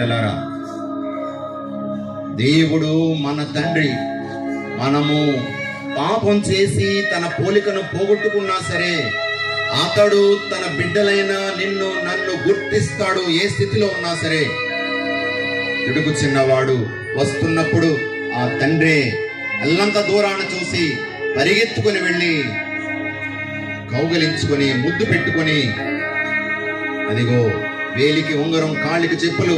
ఎలారా దేవుడు మన తండ్రి, మనము పాపం చేసి తన పోలికను పోగొట్టుకున్నా సరే అతడు తన బిడ్డలైన నిన్ను నన్ను గుర్తిస్తాడు. ఏ స్థితిలో ఉన్నా సరే తిడుగు చిన్నవాడు వస్తున్నప్పుడు ఆ తండ్రి అల్లంత దూరాన చూసి పరిగెత్తుకుని వెళ్ళి కౌగలించుకొని ముద్దు పెట్టుకొని, అదిగో వేలికి ఉంగరం కాళ్ళకి చెప్పులు,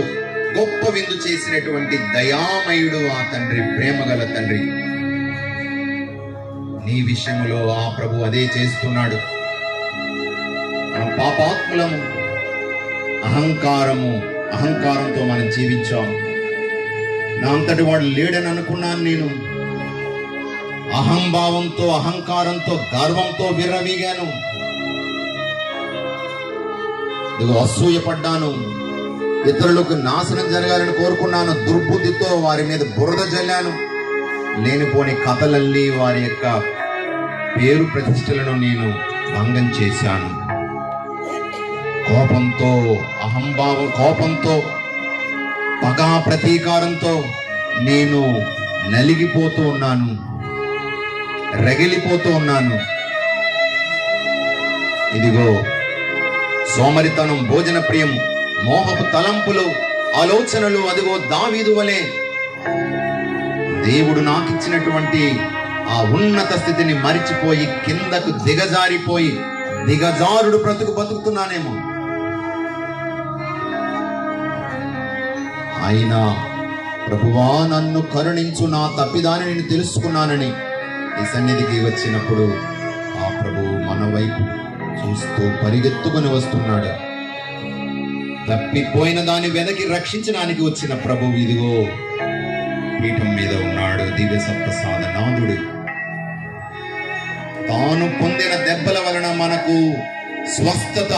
గొప్ప విందు చేసినటువంటి దయామయుడు ఆ తండ్రి, ప్రేమగల తండ్రి. నీ విషయంలో ఆ ప్రభు అదే చేస్తున్నాడు. మనం పాపాత్ములము, అహంకారంతో మనం జీవించాం. నా అంతటి వాడు లేడని అనుకున్నాను నేను. అహంభావంతో, అహంకారంతో, గర్వంతో విర్రవీగాను. అసూయపడ్డాను. ఇతరులకు నాశనం జరగాలని కోరుకున్నాను. దుర్బుద్ధితో వారి మీద బురద జల్లాను. లేనిపోని కథలల్లి వారి యొక్క పేరు ప్రతిష్టలను నేను భంగం చేశాను. కోపంతో, కోపంతో, పగా ప్రతీకారంతో నేను నలిగిపోతూ ఉన్నాను, రగిలిపోతూ ఉన్నాను. ఇదిగో సోమరితనం, భోజన ప్రియం, మోహపు తలంపులు, ఆలోచనలు, అదిగో దావీదు వలె దేవుడు నాకిచ్చినటువంటి ఆ ఉన్నత స్థితిని మరిచిపోయి కిందకు దిగజారిపోయి దిగజారుడు బతుకుతున్నానేమో. అయినా ప్రభువా నన్ను కరుణించు, నా తప్పిదాన్ని నేను తెలుసుకున్నానని ఈ సన్నిధికి వచ్చినప్పుడు ఆ ప్రభువు మన వైపు చూస్తూ పరిగెత్తుకుని వస్తున్నాడు. తప్పిపోయిన దాన్ని వెనక్కి రక్షించడానికి వచ్చిన ప్రభువు ఇదిగో పీఠం మీద ఉన్నాడు. దివ్య సప్తసాద నాథుడు తాను పొందిన దెబ్బల వలన మనకు స్వస్థత,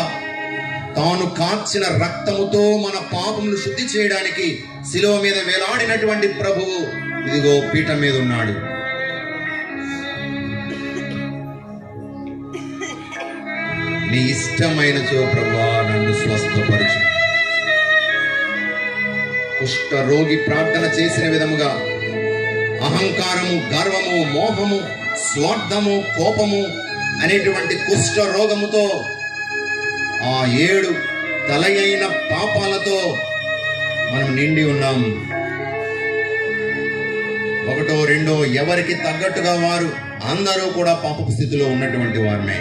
తాను కార్చిన రక్తముతో మన పాపములు శుద్ధి చేయడానికి శిలువ మీద వేలాడినటువంటి ప్రభువు ఇదిగో పీఠం మీద ఉన్నాడు. నీ ఇష్టమైన ప్రభువా నన్ను స్వస్థపరచు. కుష్ఠ రోగి ప్రార్థన చేసిన విధముగా అహంకారము, గర్వము, మోహము, స్వార్థము, కోపము అనేటువంటి కుష్ఠ రోగముతో ఆ 7 తలయైన పాపాలతో మనం నిండి ఉన్నాం. 1, 2 ఎవరికి తగ్గట్టుగా వారు అందరూ కూడా పాపపు స్థితిలో ఉన్నటువంటి వారినే.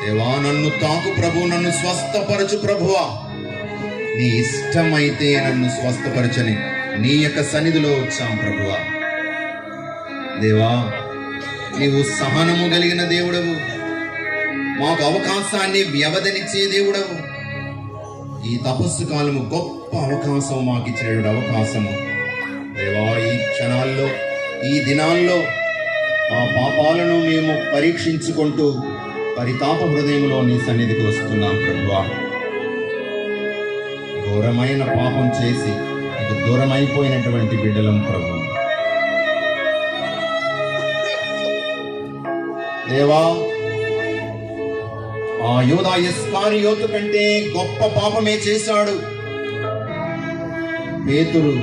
దేవా నన్ను తాకు ప్రభు, నన్ను స్వస్థపరచు ప్రభువా, నీ ఇష్టమైతే నన్ను స్వస్థపరచని నీ యొక్క సన్నిధిలో వచ్చాం ప్రభువా. దేవా నీవు సహనము కలిగిన దేవుడవు, మాకు అవకాశాన్ని వ్యవధినిచ్చే దేవుడవు. ఈ తపస్సు కాలము గొప్ప అవకాశం, మాకు ఇచ్చినటువంటి అవకాశము దేవా. ఈ క్షణాల్లో, ఈ దినాల్లో ఆ పాపాలను మేము పరీక్షించుకుంటూ పరితాప హృదయంలో నీ సన్నిధికి వస్తున్నాం ప్రభువా. ఘోరమైన పాపం చేసి దూరమైపోయినటువంటి బిడ్డలం ప్రభు. దేవా ఆ యూదా ఇస్కారియోతు కంటే గొప్ప పాపమే చేశాడు పేతురు.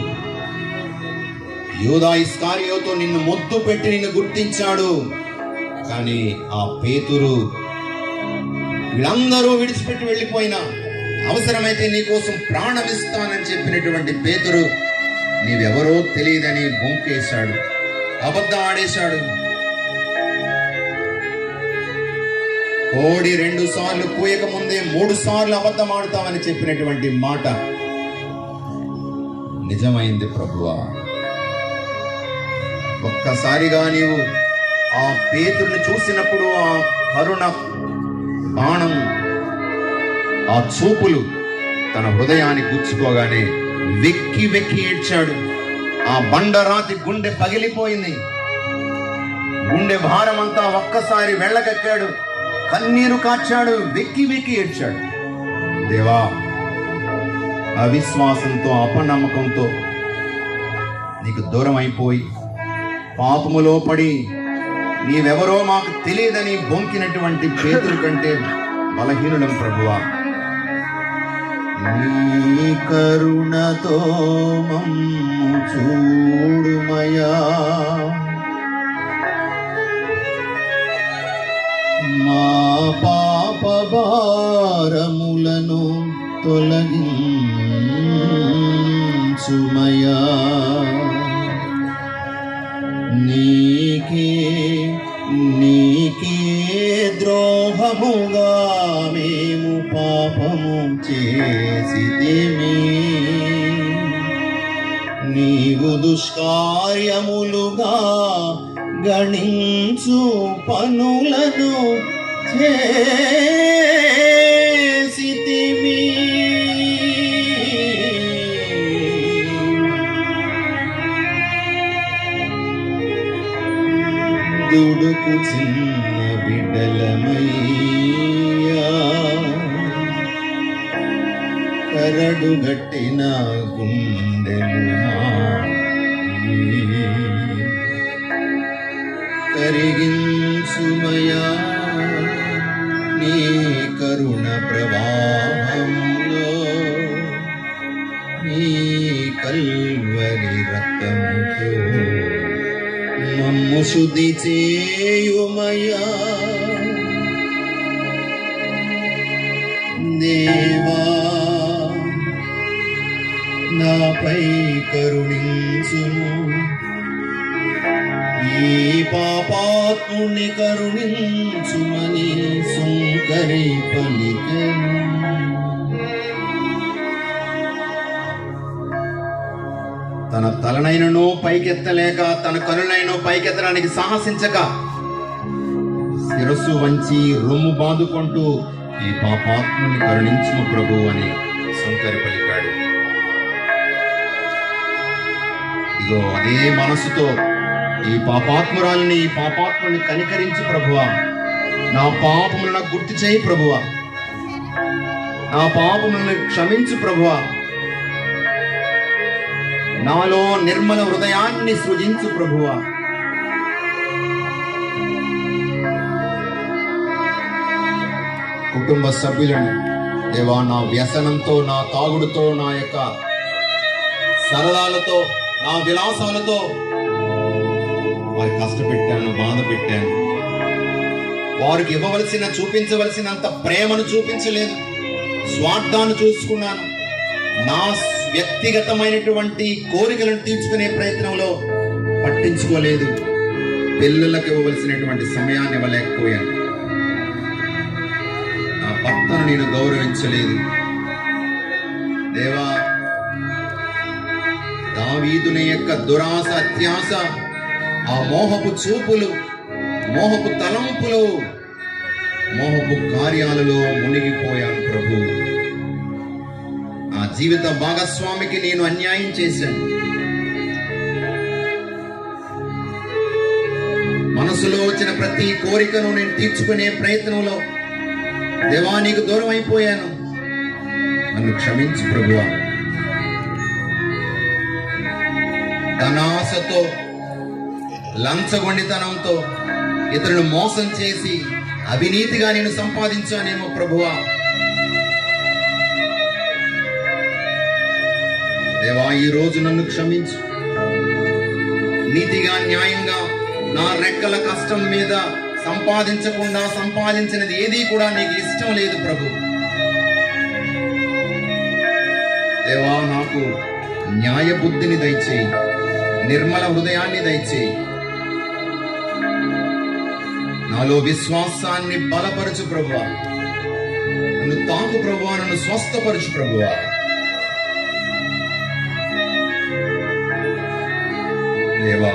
యూదా ఇస్కారియోతు నిన్ను ముద్దు పెట్టి నిన్ను గుర్తించాడు. కానీ ఆ పేతురు వీళ్ళందరూ విడిచిపెట్టి వెళ్ళిపోయినా అవసరమైతే నీకోసం ప్రాణం ఇస్తానని చెప్పినటువంటి పేతురు నీవెవరో తెలియదని బొంకేశాడు, అబద్ధం ఆడేశాడు. కోడి 2 సార్లు కూయక ముందే 3 సార్లు అబద్ధం ఆడుతామని చెప్పినటువంటి మాట నిజమైంది ప్రభువా. ఒక్కసారిగా నీవు ఆ పేతురుని చూసినప్పుడు ఆ కరుణ బాణం, ఆ చూపులు తన హృదయాన్ని గుచ్చుకోగానే వెక్కి వెక్కి ఏడ్చాడు. ఆ బండరాతి గుండె పగిలిపోయింది. గుండె భారం అంతా ఒక్కసారి వెళ్ళగక్కాడు, కన్నీరు కార్చాడు, వెక్కి వెక్కి ఏడ్చాడు. దేవా అవిశ్వాసంతో, అపనమ్మకంతో నీకు దూరం అయిపోయి పాపములో పడి నీవెవరో మాకు తెలియదని బొంకినటువంటి పేతురు కంటే బలహీనులం ప్రభువా. నీ కరుణతో మమ్ము చూడుమయా, మా పాప భారములను తొలగించుమయా. నీకే ద్రోహముగా మేము పాపము చేసితిమి. నీవు దుష్కార్యములుగా గణించు పనులను చేసితిమి. దుడుకు చిన్న బిడ్డలమయ్యా, కరడు గట్టిన గుండెలు కరిగించుమయా. నీ కరుణ ప్రవాహంలో నీ కల్వరి రక్తముతో మమ్ము శుద్ధి చేయుమయా. దేవా నాపై కరుణించుము, ఈ పాపాత్ముని కరుణించుమని సుంకరి పలికెను. తన తలనైనను పైకెత్తలేక, తన కనులైనను పైకెత్తడానికి సాహసించక, శిరస్సు వంచి రొమ్ము బాదుకుంటూ ఈ పాపాత్ముని కరుణించుము ప్రభు అని సుంకరి పలికాడు. ఇగో అదే మనసుతో ఈ పాపాత్మురాలిని, ఈ పాపాత్ముని కనికరించి ప్రభువా, నా పాపములను గుర్తు చేయి ప్రభువా, నా పాపములను క్షమించు ప్రభువా, నాలో నిర్మల హృదయాన్ని సృజించు ప్రభువా. కుటుంబ సభ్యులను దేవా, నా వ్యసనంతో, నా తాగుడుతో, నా యొక్క సరళాలతో, నా విలాసాలతో వారి కష్టపెట్టాను, బాధ పెట్టాను. వారికి ఇవ్వవలసిన, చూపించవలసినంత ప్రేమను చూపించలేదు. స్వార్థాన్ని చూసుకున్నాను. నా వ్యక్తిగతమైనటువంటి కోరికలను తీర్చుకునే ప్రయత్నంలో పట్టించుకోలేదు. పిల్లలకు ఇవ్వవలసినటువంటి సమయాన్ని ఇవ్వలేకపోయాను. నా భర్తను నేను గౌరవించలేదు. దేవా, దావీదుని యొక్క దురాశ, అత్యాశ, ఆ మోహపు చూపులు, మోహపు తలంపులు, మోహపు కార్యాలలో మునిగిపోయాను ప్రభు. ఆ జీవిత భాగస్వామికి నేను అన్యాయం చేశాను. మనసులో వచ్చిన ప్రతి కోరికను నేను తీర్చుకునే ప్రయత్నంలో దేవా నీకు దూరం అయిపోయాను. నన్ను క్షమించు ప్రభువా. ధనాశతో, లంచగొండితనంతో ఇతరులను మోసం చేసి అవినీతిగా నేను సంపాదించానేమో ప్రభువా. దేవా, ఈ రోజు నన్ను క్షమించు. నీతిగా, న్యాయంగా నా రెక్కల కష్టం మీద సంపాదించకుండా సంపాదించినది ఏది కూడా నీకు ఇష్టం లేదు ప్రభు. దేవా, నాకు న్యాయ బుద్ధిని దయచేయి, నిర్మల హృదయాన్ని దయచేయి. నాలో విశ్వాసాన్ని బలపరచు ప్రభువా. నన్ను తాకు ప్రభువా, నన్ను స్వస్థపరచు ప్రభువా. దేవా,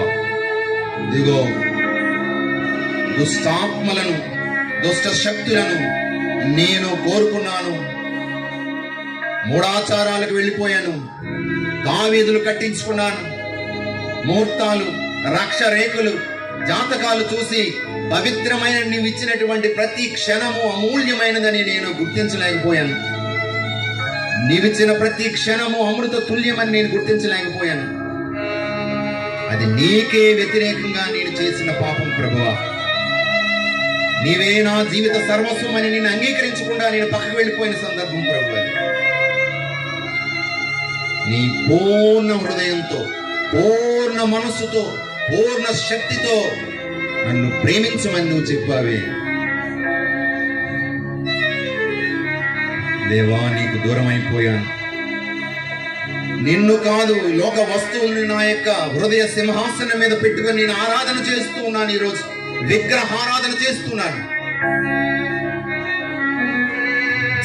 ఇదిగో దుష్టాత్మలను, దుష్ట శక్తులను నేను కోరుకున్నాను. మూఢాచారాలకు వెళ్ళిపోయాను. దావీదులు కట్టించుకున్నాను. ముహూర్తాలు, రక్ష రేఖలు, జాతకాలు చూసి పవిత్రమైన నీవు ఇచ్చినటువంటి ప్రతి క్షణము అమూల్యమైనదని నేను గుర్తించలేకపోయాను. నీవిచ్చిన ప్రతి క్షణము అమృత తుల్యమని నేను గుర్తించలేకపోయాను. అది నీకే వ్యతిరేకంగా నేను చేసిన పాపం ప్రభువా. నీవే నా జీవిత సర్వస్వం అని నేను అంగీకరించకుండా నేను పక్కకు వెళ్ళిపోయిన సందర్భం ప్రభు. నీ పూర్ణ హృదయంతో, పూర్ణ మనస్సుతో, పూర్ణ శక్తితో నన్ను ప్రేమించమని నువ్వు చెప్పావే. దేవా, నీకు దూరం అయిపోయాను. నిన్ను కాదు, లోక వస్తువుల్ని నా యొక్క హృదయ సింహాసనం మీద పెట్టుకొని నేను ఆరాధన చేస్తూ ఉన్నాను. ఈరోజు విగ్రహారాధన చేస్తున్నాను.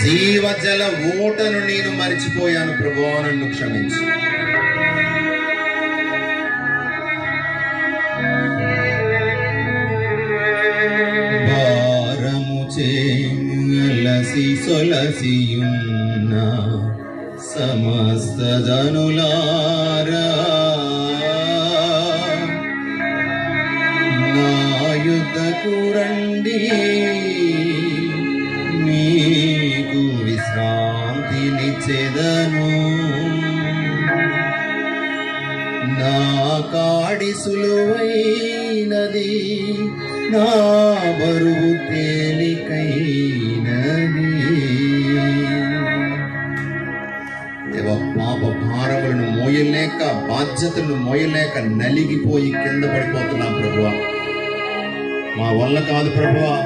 జీవజల ఊటను నేను మరిచిపోయాను. ప్రభువా, నన్ను క్షమించు. భారము చేసి సొలసియున్న సమస్త జనులారా, నా యుద్ధకు రండి, మీకు విశ్రాంతినిచ్చెదను. నా కాడి సులువైనది, నా బరువు తేలికైనది. పాప భారములను మోయలేక, బాధ్యతలను మోయలేక నలిగిపోయి కింద పడిపోతున్నాం ప్రభువా. మా వల్ల కాదు ప్రభువా,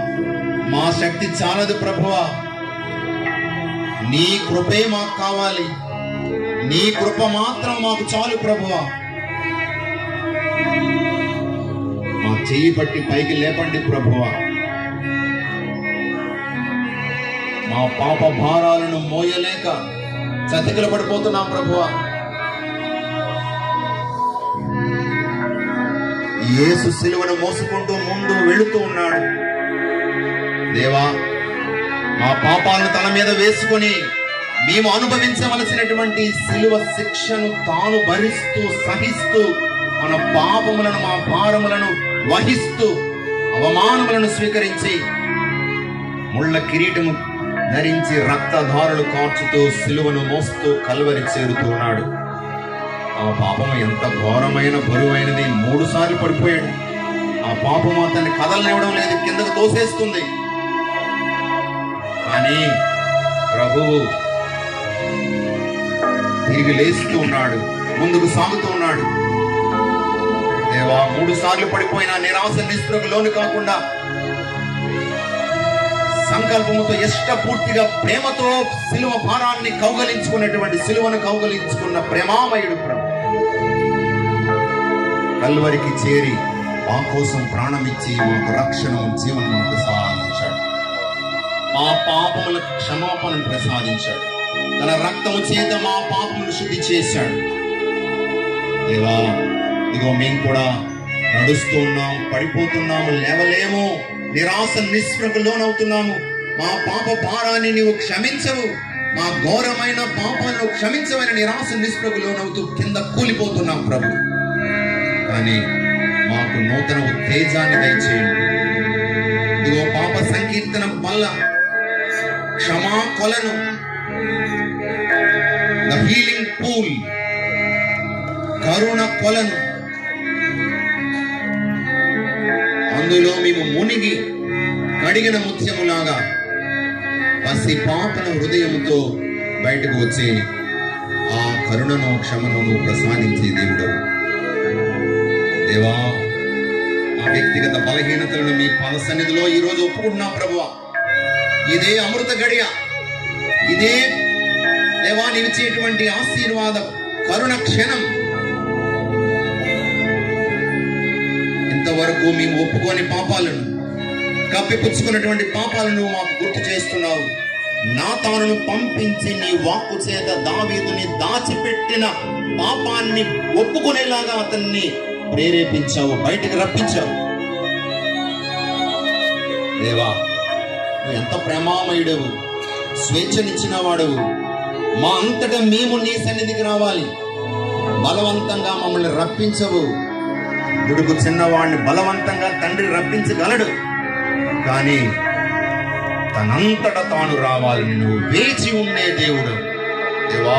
మా శక్తి చాలదు ప్రభువా. నీ కృపే మాకు కావాలి. నీ కృప మాత్రం మాకు చాలు ప్రభువా. మా చెయ్యి పట్టి పైకి లేపండి ప్రభువా. మా పాప భారాలను మోయలేక చతికిల పడిపోతున్నాం ప్రభువా. యేసు సిలువను మోసుకుంటూ ముందు వెళుతూ ఉన్నాడు. దేవా, మా పాపాలను తల మీద వేసుకొని మేము అనుభవించవలసినటువంటి సిలువ శిక్షను తాను భరిస్తూ సహిస్తూ, మన పాపములను, మా భారములను వహిస్తూ, అవమానములను స్వీకరించి, ముళ్ళ కిరీటము ధరించి రక్తధారలు కార్చుతూ సిలువను మోస్తూ కల్వరి చేరుతున్నాడు. ఆ పాపము ఎంత ఘోరమైన బరువైనది. 3 సార్లు పడిపోయాడు. ఆ పాపము అతన్ని కదలనివ్వడం లేదు, కిందకు తోసేస్తుంది. కానీ ప్రభువు తిరిగి లేస్తూ ఉన్నాడు, ముందుకు సాగుతూ ఉన్నాడు. దేవా, 3 సార్లు పడిపోయిన నిరాశ నిస్పృహకు లోను కాకుండా సంకల్పముతో, ఇష్టపూర్తిగా, ప్రేమతో సిలువ భారాన్ని కౌగలించుకున్నటువంటి, సిలువను కౌగలించుకున్న ప్రేమామయుడు ప్రభు కల్వరికి చేరి మా కోసం ప్రాణమిచ్చి మాకు రక్షణ, జీవనం ప్రసాదించాడు. మా పాపములకు క్షమాపణను ప్రసాదించాడు. తన రక్తము చేత మా పాపమును శుద్ధి చేశాడు. దేవా, ఇదిగో మేము కూడా నడుస్తూ ఉన్నాం, పడిపోతున్నాము, లేవలేము, నిరాశ నిస్పృహకు లోనవుతున్నాము. మా పాప భారాన్ని నీవు క్షమించవు, మా ఘోరమైన పాపాలను క్షమించవని నిరాశ నిస్పృహకు లోనవుతూ కింద కూలిపోతున్నాం ప్రభు. కానీ మాకు నూతన ఉత్తేజాన్ని దయచేయండి. ఇదిగో పాప సంకీర్తనం వల్ల క్షమా కొలను, ద హీలింగ్ పూల్, కరుణ కొలను, అందులో మేము మునిగి కడిగిన ముత్యములాగా పసి పాపల హృదయముతో బయటకు వచ్చే ఆ కరుణను, క్షమను ప్రసాదించే దేవుడు. దేవా, ఆ వ్యక్తిగత బలహీనతలను మీ పాద సన్నిధిలో ఈరోజు ఒప్పుకుంటున్నాం ప్రభువా. ఇదే అమృత గడియ, ఇదే దేవా నీవిచ్చేటువంటి ఆశీర్వాద కరుణ క్షణం. ఇంతవరకు మేము ఒప్పుకోని పాపాలను, కప్పిపుచ్చుకున్నటువంటి పాపాలను మాకు గుర్తు చేస్తున్నావు. నాతానును పంపించి నీ వాక్కు చేత దావీదుని దాచిపెట్టిన పాపాన్ని ఒప్పుకునేలాగా అతన్ని ప్రేరేపించావు, బయటికి రప్పించావు. దేవా, నువ్వు ఎంత ప్రేమామయుడవు, స్వేచ్ఛనిచ్చిన వాడవు. మా అంతటా మేము నీ సన్నిధికి రావాలి, బలవంతంగా మమ్మల్ని రప్పించవు. గుడుకు చిన్నవాడిని బలవంతంగా తండ్రి రప్పించగలడు, కానీ తనంతట తాను రావాలని నువ్వు వేచి ఉండే దేవుడు. దేవా,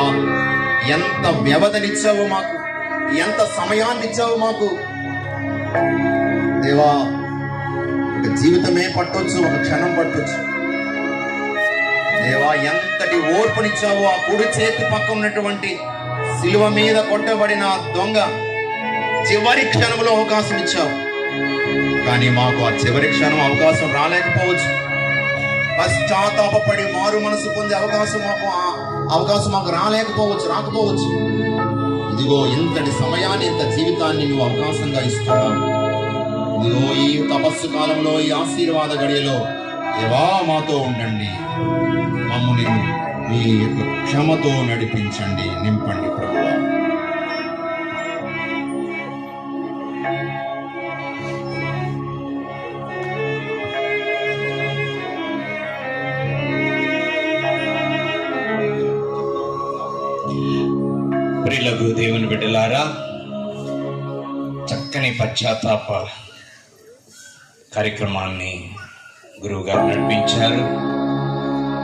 ఎంత వ్యవధినిచ్చావు మాకు, ఎంత సమయాన్ని ఇచ్చావు మాకు. దేవా, ఒక జీవితమే పట్టొచ్చు, ఒక క్షణం పట్టొచ్చు. దేవా, ఎంతటి ఓర్పునిచ్చావో. ఆ కుడి చేతి పక్క ఉన్నటువంటి శిలువ మీద కొట్టబడిన దొంగ చివరి క్షణంలో అవకాశం ఇచ్చావు. కానీ మాకు ఆ చివరి క్షణం అవకాశం రాలేకపోవచ్చు. పశ్చాత్తాపడి మారు మనసు పొందే అవకాశం మాకు రాకపోవచ్చు. ఇదిగో ఇంతటి సమయాన్ని, ఇంత జీవితాన్ని నువ్వు అవకాశంగా ఇస్తున్నావు. ఇదిగో ఈ తపస్సు కాలంలో, ఈ ఆశీర్వాద గడియలో దేవా మాతో ఉండండి. మమ్మల్ని మీ యొక్క క్షమతో నడిపించండి, నింపండి ప్రభువా. ప్రియులకు దేవుని బిడ్డలారా, చక్కని పశ్చాత్తాప కార్యక్రమాన్ని గురువు గారు నడిపించారు.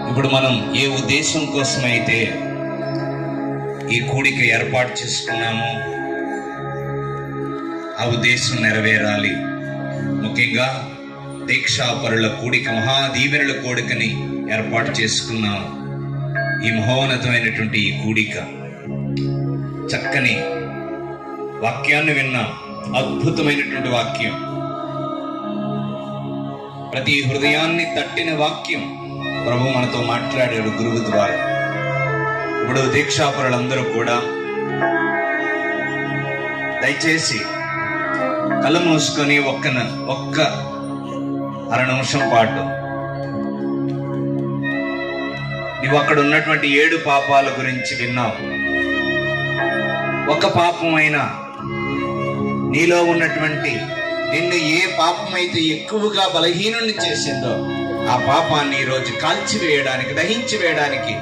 ఇప్పుడు మనం ఏ ఉద్దేశం కోసమైతే ఈ కూడిక ఏర్పాటు చేసుకున్నామో ఆ ఉద్దేశం నెరవేరాలి. ముఖ్యంగా దీక్షాపరుల కూడిక, మహాదీవెనల కూడికని ఏర్పాటు చేసుకున్నాం. ఈ మహోన్నతమైనటువంటి ఈ కూడిక, చక్కని వాక్యాన్ని విన్నాం. అద్భుతమైనటువంటి వాక్యం, ప్రతి హృదయాన్ని తట్టిన వాక్యం ప్రభు మనతో మాట్లాడాడు గురువు ద్వారా. ఇప్పుడు దీక్షాపరులందరూ కూడా దయచేసి కళ్ళు మూసుకొని ఒక్క అర నిమిషం పాటు నువ్వు అక్కడ ఉన్నటువంటి 7 పాపాల గురించి విన్నావు. ఒక పాపమైనా నీలో ఉన్నటువంటి నిన్ను ఏ పాపమైతే ఎక్కువగా బలహీనుని చేసిందో ఆ పాపాన్ని ఈరోజు కాల్చివేయడానికి, దహించి వేయడానికి,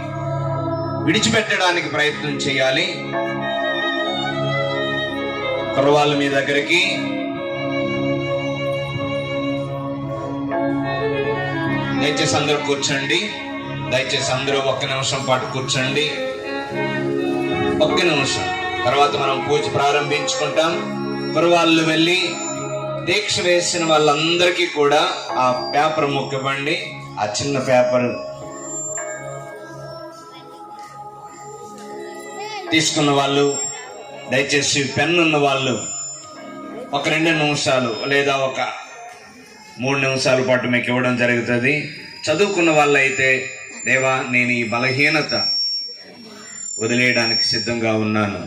విడిచిపెట్టడానికి ప్రయత్నం చేయాలి. కుర్రవాళ్ళు మీ దగ్గరికి దయచేసి అందరూ కూర్చోండి. దయచేసి అందరూ 1 నిమిషం పాటు కూర్చోండి. 1 నిమిషం తర్వాత మనం పూజ ప్రారంభించుకుంటాం. కుర్రవాళ్ళు వెళ్ళి దీక్ష వేసిన వాళ్ళందరికీ కూడా ఆ పేపర్ ముక్కబండి, ఆ చిన్న పేపర్ తీసుకున్న వాళ్ళు, దయచేసి పెన్ ఉన్న వాళ్ళు 1-2 నిమిషాలు లేదా 1-3 నిమిషాల పాటు మీకు ఇవ్వడం జరుగుతుంది. చదువుకున్న వాళ్ళు అయితే, దేవా నేను ఈ బలహీనత వదిలేయడానికి సిద్ధంగా ఉన్నాను,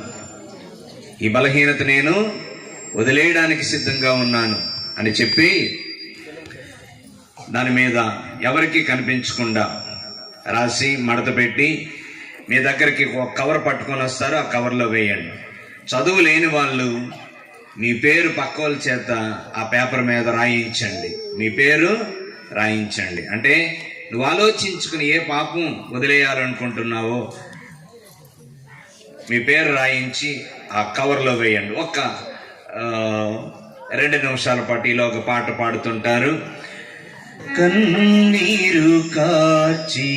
ఈ బలహీనత నేను వదిలేయడానికి సిద్ధంగా ఉన్నాను అని చెప్పి దాని మీద ఎవరికి కనిపించకుండా రాసి మడత పెట్టి మీ దగ్గరికి ఒక కవర్ పట్టుకొని వస్తారు. ఆ కవర్లో వేయండి. చదువు లేని వాళ్ళు మీ పేరు పక్క వాళ్ళ చేత ఆ పేపర్ మీద రాయించండి. మీ పేరు రాయించండి. అంటే నువ్వు ఆలోచించుకుని ఏ పాపం వదిలేయాలనుకుంటున్నావో మీ పేరు రాయించి ఆ కవర్లో వేయండి. 2 నిమిషాల పాటు ఈలో ఒక పాట పాడుతుంటారు. కన్నీరు కాచి